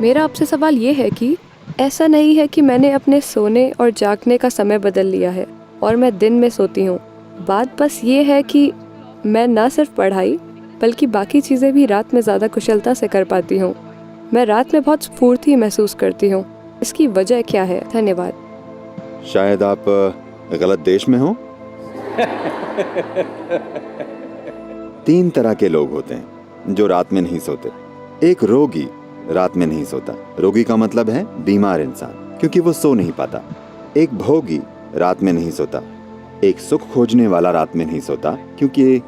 मेरा आपसे सवाल ये है कि ऐसा नहीं है कि मैंने अपने सोने और जागने का समय बदल लिया है और मैं दिन में सोती हूँ। बात बस ये है कि मैं न सिर्फ पढ़ाई बल्कि बाकी चीज़ें भी रात में ज़्यादा कुशलता से कर पाती हूँ। मैं रात में बहुत स्फूर्ति महसूस करती हूँ। इसकी वजह क्या है? धन्यवाद। शायद आप गलत देश में हो। 3 तरह के लोग होते हैं जो रात में नहीं सोते। एक रोगी रात में नहीं सोता। रोगी का मतलब है बीमार इंसान, क्योंकि वो सो नहीं पाता। एक भोगी रात में नहीं सोता। एक सुख खोजने वाला रात में नहीं सोता, क्योंकि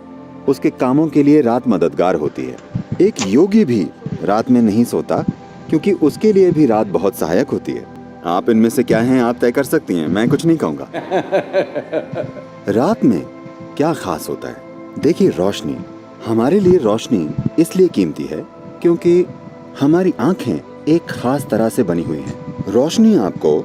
उसके कामों के लिए रात मददगार होती है। एक योगी भी रात में नहीं सोता, क्योंकि उसके लिए भी रात बहुत सहायक होती है। आप इनमें से क्या हैं आप तय कर सकती हैं, मैं कुछ नहीं कहूँगा। रात में क्या खास होता है? देखिए, रोशनी। हमारे लिए रोशनी इसलिए कीमती है क्योंकि हमारी आंखें एक खास तरह से बनी हुई हैं। रोशनी आपको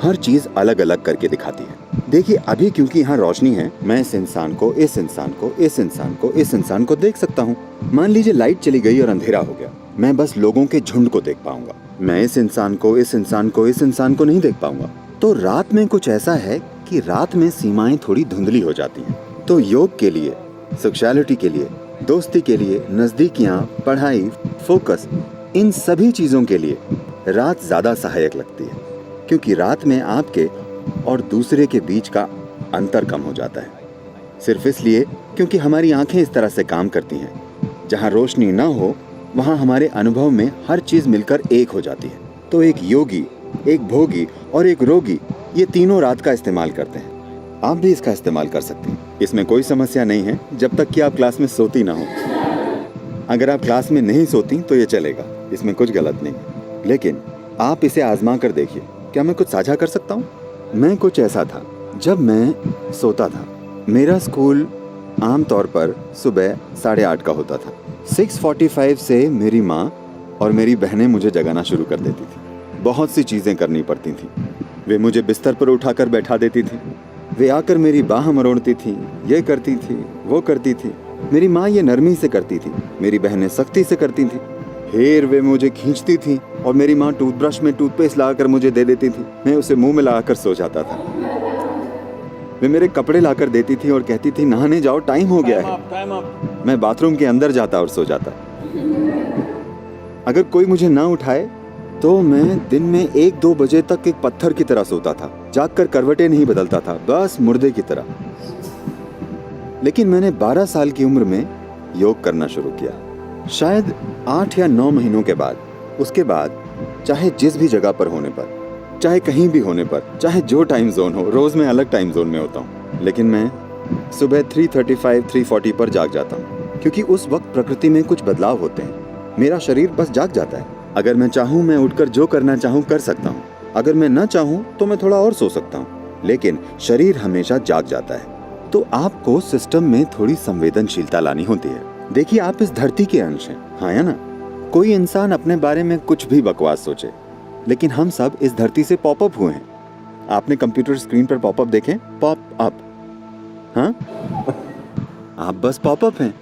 हर चीज अलग अलग करके दिखाती है। देखिए, अभी क्योंकि यहाँ रोशनी है, मैं इस इंसान को, इस इंसान को, इस इंसान को, इस इंसान को देख सकता हूँ। मान लीजिए लाइट चली गई और अंधेरा हो गया, मैं बस लोगों के झुंड को देख पाऊंगा। मैं इस इंसान को, इस इंसान को, इस इंसान को नहीं देख पाऊंगा। तो रात में कुछ ऐसा है कि रात में सीमाएं थोड़ी धुंधली हो जाती हैं। तो योग के लिए, सेक्सुअलिटी के लिए, दोस्ती के लिए, नजदीकियां, पढ़ाई, फोकस, इन सभी चीजों के लिए रात ज्यादा सहायक लगती है, क्योंकि रात में आपके और दूसरे के बीच का अंतर कम हो जाता है। सिर्फ इसलिए क्योंकि हमारी आंखें इस तरह से काम करती हैं। जहां रोशनी ना हो वहां हमारे अनुभव में हर चीज मिलकर एक हो जाती है। तो एक योगी, एक भोगी और एक रोगी, ये तीनों रात का इस्तेमाल करते हैं। आप भी इसका इस्तेमाल कर सकते हैं। इसमें कोई समस्या नहीं है, जब तक कि आप क्लास में सोती ना हो। अगर आप क्लास में नहीं सोती तो ये चलेगा, इसमें कुछ गलत नहीं। लेकिन आप इसे आजमा कर देखिए। क्या मैं कुछ साझा कर सकता हूँ? मैं कुछ ऐसा था जब मैं सोता था। मेरा स्कूल आमतौर पर सुबह 8:30 का होता था। 6:45 से मेरी माँ और मेरी बहनें मुझे जगाना शुरू कर देती थी। बहुत सी चीज़ें करनी पड़ती थी। वे मुझे बिस्तर पर उठाकर बैठा देती थी। वे आकर मेरी बाह मरोड़ती थी, ये करती थी, वो करती थी। मेरी माँ ये नरमी से करती थी, मेरी बहनें सख्ती से करती थी। फिर वे मुझे खींचती थी और मेरी माँ टूथब्रश में टूथपेस्ट लगाकर मुझे दे देती थी। मैं उसे मुंह में लगाकर सो जाता था। वे मेरे कपड़े लाकर देती थी और कहती थी, नहाने जाओ, टाइम हो गया है। मैं बाथरूम के अंदर जाता और सो जाता। अगर कोई मुझे ना उठाए तो मैं दिन में 1-2 बजे तक एक पत्थर की तरह सोता था। जागकर करवटें नहीं बदलता था, बस मुर्दे की तरह। लेकिन मैंने 12 साल की उम्र में योग करना शुरू किया, शायद 8 या 9 महीनों के बाद। उसके बाद चाहे जिस भी जगह पर होने पर, चाहे कहीं भी होने पर, चाहे जो टाइम जोन हो, रोज मैं अलग टाइम जोन में होता हूँ, लेकिन मैं सुबह 3:35, 3:40 पर जाग जाता हूँ, क्योंकि उस वक्त प्रकृति में कुछ बदलाव होते हैं। मेरा शरीर बस जाग जाता है। अगर मैं चाहूँ, मैं उठकर जो करना चाहूँ कर सकता हूँ। अगर मैं न चाहूँ तो मैं थोड़ा और सो सकता हूँ, लेकिन शरीर हमेशा जाग जाता है। तो आपको सिस्टम में थोड़ी संवेदनशीलता लानी होती है। देखिए, आप इस धरती के अंश हैं, हाँ या ना? कोई इंसान अपने बारे में कुछ भी बकवास सोचे, लेकिन हम सब इस धरती से पॉपअप हुए हैं। आपने कंप्यूटर स्क्रीन पर पॉपअप देखे? पॉप अप, हाँ? आप बस पॉपअप हैं।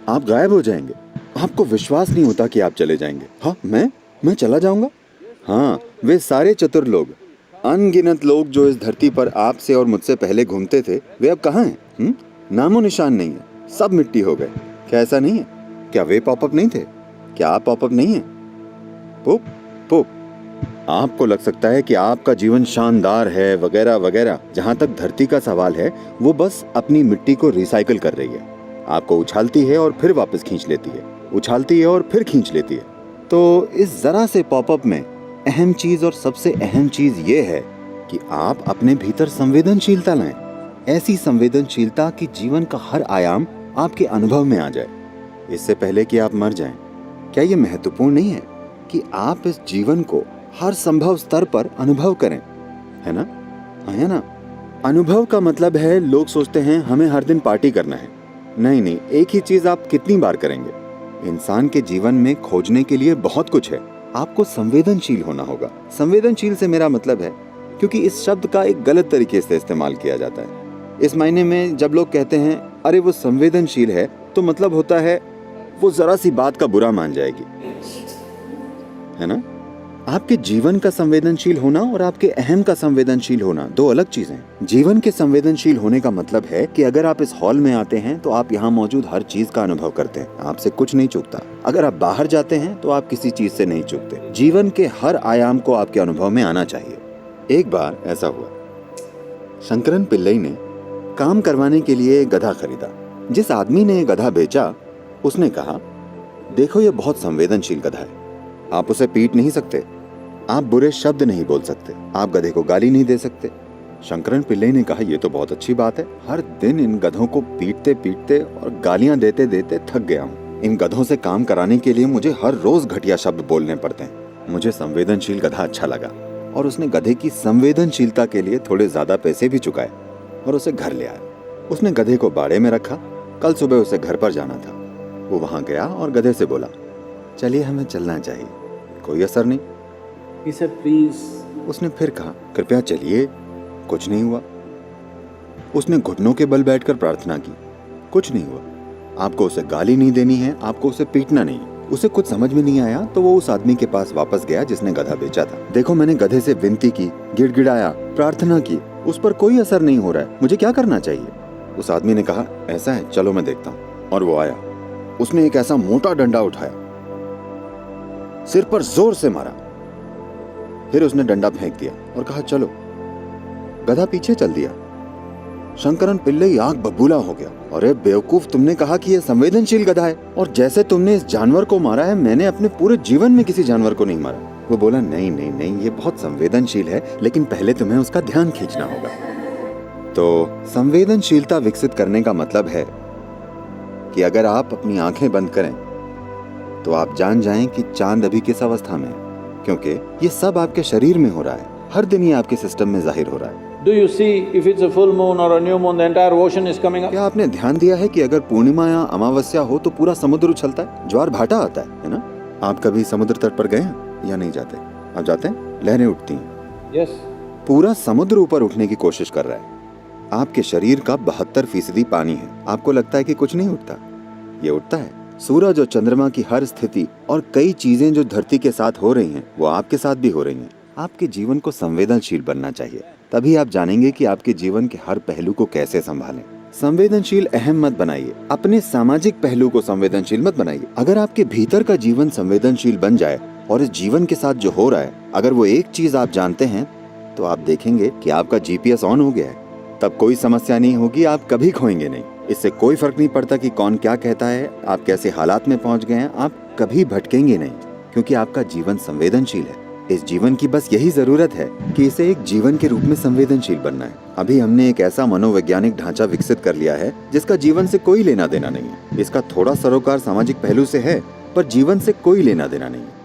आप गायब हो जाएंगे। आपको विश्वास नहीं होता कि आप चले जाएंगे। हाँ, मैं चला जाऊंगा? हाँ, वे सारे चतुर लोग, अनगिनत लोग जो इस धरती पर आपसे और मुझसे पहले घूमते थे, वे अब कहाँ हैं? नामो निशान नहीं है, सब मिट्टी हो गए। क्या ऐसा नहीं है? क्या वे पॉपअप नहीं थे? क्या आप पॉपअप नहीं हैं? पुप पुप। आपको लग सकता है कि आपका जीवन शानदार है वगैरह वगैरह। जहां तक धरती का सवाल है, वो बस अपनी मिट्टी को रिसाइकिल कर रही है। आपको उछालती है और फिर वापस खींच लेती है, उछालती है और फिर खींच लेती है। तो इस जरा से पॉपअप में अहम चीज और सबसे अहम चीज ये है कि आप अपने भीतर संवेदनशीलता लाएं। ऐसी संवेदनशीलता कि जीवन का हर आयाम आपके अनुभव में आ जाए, इससे पहले कि आप मर जाएं। क्या ये महत्वपूर्ण नहीं है कि आप इस जीवन को हर संभव स्तर पर अनुभव करें, है ना? हाँ, है ना? अनुभव का मतलब है, लोग सोचते हैं हमें हर दिन पार्टी करना है। नहीं, एक ही चीज आप कितनी बार करेंगे? इंसान के जीवन में खोजने के लिए बहुत कुछ है। आपको संवेदनशील होना होगा। संवेदनशील से मेरा मतलब है, क्योंकि इस शब्द का एक गलत तरीके से इस्तेमाल किया जाता है। इस मायने में जब लोग कहते हैं अरे वो संवेदनशील है, तो मतलब होता है वो जरा सी बात का बुरा मान जाएगी, है ना? आपके जीवन का संवेदनशील होना और आपके अहम का संवेदनशील होना दो अलग चीजें हैं। जीवन के संवेदनशील होने का मतलब है कि अगर आप इस हॉल में आते हैं तो आप यहाँ मौजूद हर चीज का अनुभव करते हैं, आपसे कुछ नहीं चूकता। अगर आप बाहर जाते हैं तो आप किसी चीज से नहीं चूकते। जीवन के हर आयाम को आपके अनुभव में आना चाहिए। एक बार ऐसा हुआ, शंकरन पिल्लई ने काम करवाने के लिए गधा खरीदा। जिस आदमी ने गधा बेचा उसने कहा, देखो ये बहुत संवेदनशील गधा है, आप उसे पीट नहीं सकते, आप बुरे शब्द नहीं बोल सकते, आप गधे को गाली नहीं दे सकते। शंकरन पिल्लई ने कहा, ये तो बहुत अच्छी बात है, हर दिन इन गधों को पीटते पीटते और गालियां देते देते थक गया हूँ। इन गधों से काम कराने के लिए मुझे हर रोज घटिया शब्द बोलने पड़ते हैं। मुझे संवेदनशील गधा अच्छा लगा और उसने गधे की संवेदनशीलता के लिए थोड़े ज्यादा पैसे भी चुकाए और उसे घर ले आया। उसने गधे को बाड़े में रखा। कल सुबह उसे घर पर जाना था। वो वहां गया और गधे से बोला, चलिए हमें चलना चाहिए। कोई असर नहीं। He said, please. उसने फिर कहा, कृपया चलिए। कुछ नहीं हुआ। उसने घुटनों के बल बैठकर प्रार्थना की, कुछ नहीं हुआ। आपको उसे गाली नहीं देनी है, आपको उसे पीटना नहीं। उसे कुछ समझ में नहीं आया तो वो उस आदमी के पास वापस गया जिसने गधा बेचा था। देखो, मैंने गधे से विनती की, गिड़गिड़ाया, प्रार्थना की, उस पर कोई असर नहीं हो रहा है, मुझे क्या करना चाहिए? उस आदमी ने कहा, ऐसा है, चलो मैं देखता हूँ। और वो आया। उसने एक ऐसा मोटा डंडा उठाया, सिर पर जोर से मारा, फिर उसने डंडा फेंक दिया और कहा, चलो। गधा पीछे चल दिया। शंकरन पिल्लई आग बबूला हो गया। अरे बेवकूफ, तुमने कहा कि यह संवेदनशील गधा है और जैसे तुमने इस जानवर को मारा है, मैंने अपने पूरे जीवन में किसी जानवर को नहीं मारा। वो बोला, नहीं नहीं नहीं, ये बहुत संवेदनशील है, लेकिन पहले तुम्हें उसका ध्यान खींचना होगा। तो संवेदनशीलता विकसित करने का मतलब है कि अगर आप अपनी आंखें बंद करें तो आप जान जाएं कि चांद अभी किस अवस्था में है, क्योंकि ये सब आपके शरीर में हो रहा है। हर दिन ये आपके सिस्टम में जाहिर हो रहा है। Do you see if it's a full moon or a new moon, the entire ocean is coming up? क्या आपने ध्यान दिया है कि अगर पूर्णिमा या अमावस्या हो तो पूरा समुद्र उछलता है, ज्वार भाटा आता है ना? आप कभी समुद्र तट पर गए हैं या नहीं जाते? आप जाते हैं, लहरें उठती हैं। Yes. पूरा समुद्र ऊपर उठने की कोशिश कर रहा है। आपके शरीर का 72% पानी है। आपको लगता है कि कुछ नहीं उठता, ये उठता है। सूरज और चंद्रमा की हर स्थिति और कई चीजें जो धरती के साथ हो रही हैं, वो आपके साथ भी हो रही हैं। आपके जीवन को संवेदनशील बनना चाहिए, तभी आप जानेंगे कि आपके जीवन के हर पहलू को कैसे संभालें। संवेदनशील अहम मत बनाइए, अपने सामाजिक पहलू को संवेदनशील मत बनाइए। अगर आपके भीतर का जीवन संवेदनशील बन जाए और इस जीवन के साथ जो हो रहा है, अगर वो एक चीज आप जानते हैं, तो आप देखेंगे कि आपका GPS ऑन हो गया है। तब कोई समस्या नहीं होगी, आप कभी खोएंगे नहीं। इससे कोई फर्क नहीं पड़ता कि कौन क्या कहता है, आप कैसे हालात में पहुंच गए हैं, आप कभी भटकेंगे नहीं, क्योंकि आपका जीवन संवेदनशील है। इस जीवन की बस यही जरूरत है कि इसे एक जीवन के रूप में संवेदनशील बनना है। अभी हमने एक ऐसा मनोवैज्ञानिक ढांचा विकसित कर लिया है जिसका जीवन से कोई लेना देना नहीं है। इसका थोड़ा सरोकार सामाजिक पहलू से है, पर जीवन से कोई लेना देना नहीं है।